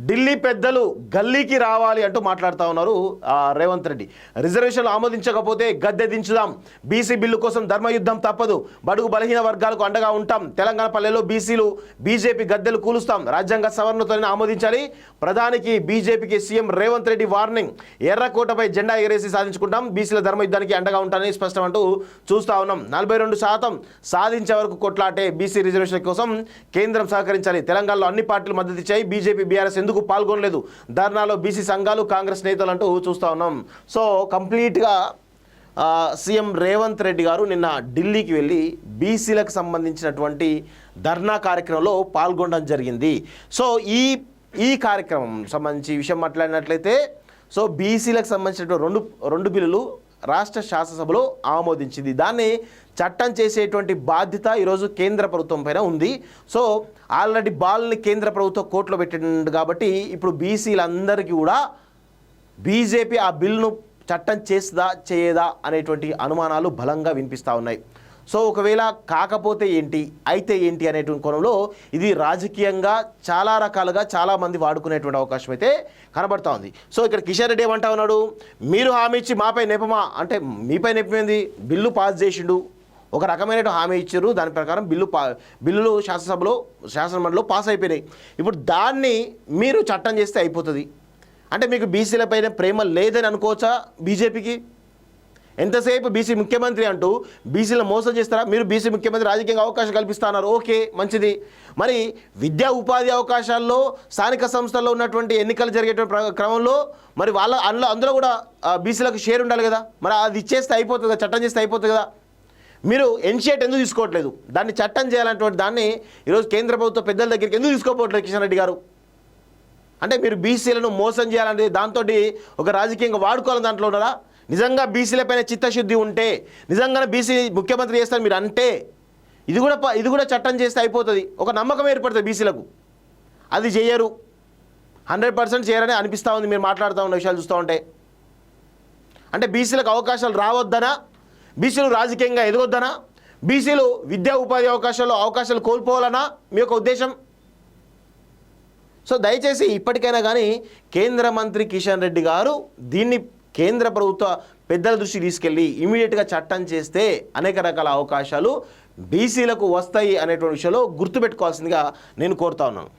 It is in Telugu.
ఢిల్లీ పెద్దలు గల్లీకి రావాలి అంటూ మాట్లాడుతూ ఉన్నారు రేవంత్ రెడ్డి. రిజర్వేషన్లు ఆమోదించకపోతే గద్దె దించుదాం, బీసీ బిల్లు కోసం ధర్మయుద్ధం తప్పదు, బడుగు బలహీన వర్గాలకు అండగా ఉంటాం, తెలంగాణ పల్లెల్లో బీసీలు బీజేపీ గద్దెలు కూలుస్తాం, రాజ్యాంగ సవరణతోనే ఆమోదించాలి, ప్రధానికి బీజేపీకి సీఎం రేవంత్ రెడ్డి వార్నింగ్, ఎర్రకోటపై జెండా ఎగరేసి సాధించుకుంటాం, బీసీల ధర్మయుద్ధానికి అండగా ఉంటానని స్పష్టం అంటూ చూస్తా ఉన్నాం. 42% సాధించే వరకు కొట్లాటే బీసీ రిజర్వేషన్ కోసం కేంద్రం సహకరించాలి, తెలంగాణలో అన్ని పార్టీలు మద్దతు ఇచ్చాయి, బీజేపీ బీఆర్ఎస్ ఎందుకు పాల్గొనలేదు, ధర్నాలో బీసీ సంఘాలు కాంగ్రెస్ నేతలు అంటూ చూస్తూ ఉన్నాం. సో కంప్లీట్గా సీఎం రేవంత్ రెడ్డి గారు నిన్న ఢిల్లీకి వెళ్ళి బీసీలకు సంబంధించినటువంటి ధర్నా కార్యక్రమంలో పాల్గొనడం జరిగింది. సో ఈ కార్యక్రమం సంబంధించి విషయం మాట్లాడినట్లయితే సో బీసీలకు సంబంధించినటువంటి రెండు బిల్లులు రాష్ట్ర శాసనసభలో ఆమోదించింది. దాన్ని చట్టం చేసేటువంటి బాధ్యత ఈరోజు కేంద్ర ప్రభుత్వం పైన ఉంది. సో ఆల్రెడీ బాల్ని కేంద్ర ప్రభుత్వం కోర్టులో పెట్టింది కాబట్టి ఇప్పుడు బీసీలందరికీ కూడా బీజేపీ ఆ బిల్లును చట్టం చేస్తుందా చేయదా అనేటువంటి అనుమానాలు బలంగా వినిపిస్తూ ఉన్నాయి. సో ఒకవేళ కాకపోతే ఏంటి, అయితే ఏంటి అనేటువంటి కోణంలో ఇది రాజకీయంగా చాలా రకాలుగా చాలామంది వాడుకునేటువంటి అవకాశం అయితే కనబడతా ఉంది. సో ఇక్కడ కిషన్ రెడ్డి ఏమంటా ఉన్నాడు, మీరు హామీ ఇచ్చి మాపై నెపమా అంటే మీపై నెపమైంది, బిల్లు పాస్ చేసిండు, ఒక రకమైన హామీ ఇచ్చారు, దాని ప్రకారం బిల్లులు శాసనమండలిలో పాస్ అయిపోయినాయి, ఇప్పుడు దాన్ని మీరు చట్టం చేస్తే అయిపోతుంది అంటే మీకు బీసీలపైన ప్రేమ లేదని అనుకోవచ్చా బీజేపీకి? ఎంతసేపు బీసీ ముఖ్యమంత్రి అంటూ బీసీలను మోసం చేస్తారా? మీరు బీసీ ముఖ్యమంత్రి రాజకీయంగా అవకాశం కల్పిస్తున్నారు, ఓకే మంచిది. మరి విద్యా ఉపాధి అవకాశాల్లో స్థానిక సంస్థల్లో ఉన్నటువంటి ఎన్నికలు జరిగేటువంటి క్రమంలో మరి అందులో కూడా బీసీలకు షేర్ ఉండాలి కదా, మరి అది ఇచ్చేస్తే అయిపోతుంది కదా, చట్టం చేస్తే అయిపోతుంది కదా. మీరు ఎన్షియేట్ ఎందుకు తీసుకోవట్లేదు? దాన్ని చట్టం చేయాలన్నటువంటి దాన్ని ఈరోజు కేంద్ర ప్రభుత్వ పెద్దల దగ్గరికి ఎందుకు తీసుకోపోవట్లేదు కిషన్ రెడ్డి గారు? అంటే మీరు బీసీలను మోసం చేయాలంటే దాంతో ఒక రాజకీయంగా వాడుకోవాలని దాంట్లో ఉన్నారా? నిజంగా బీసీలపైన చిత్తశుద్ధి ఉంటే, నిజంగానే బీసీ ముఖ్యమంత్రి చేస్తారు మీరు అంటే ఇది కూడా చట్టం చేస్తే అయిపోతుంది, ఒక నమ్మకం ఏర్పడుతుంది బీసీలకు. అది చేయరు, 100% చేయరని అనిపిస్తూ ఉంది మీరు మాట్లాడుతూ ఉన్న విషయాలు చూస్తూ ఉంటే. అంటే బీసీలకు అవకాశాలు రావద్దనా, బీసీలు రాజకీయంగా ఎదగొద్దనా, బీసీలు విద్యా ఉపాధి అవకాశాలు కోల్పోవాలనా మీ యొక్క ఉద్దేశం? సో దయచేసి ఇప్పటికైనా కానీ కేంద్ర మంత్రి కిషన్ రెడ్డి గారు దీన్ని కేంద్ర ప్రభుత్వ పెద్దల దృష్టికి తీసుకెళ్ళి ఇమీడియట్గా చట్టం చేస్తే అనేక రకాల అవకాశాలు బీసీలకు వస్తాయి అనేటువంటి విషయంలో గుర్తుపెట్టుకోవాల్సిందిగా నేను కోరుతా ఉన్నాను.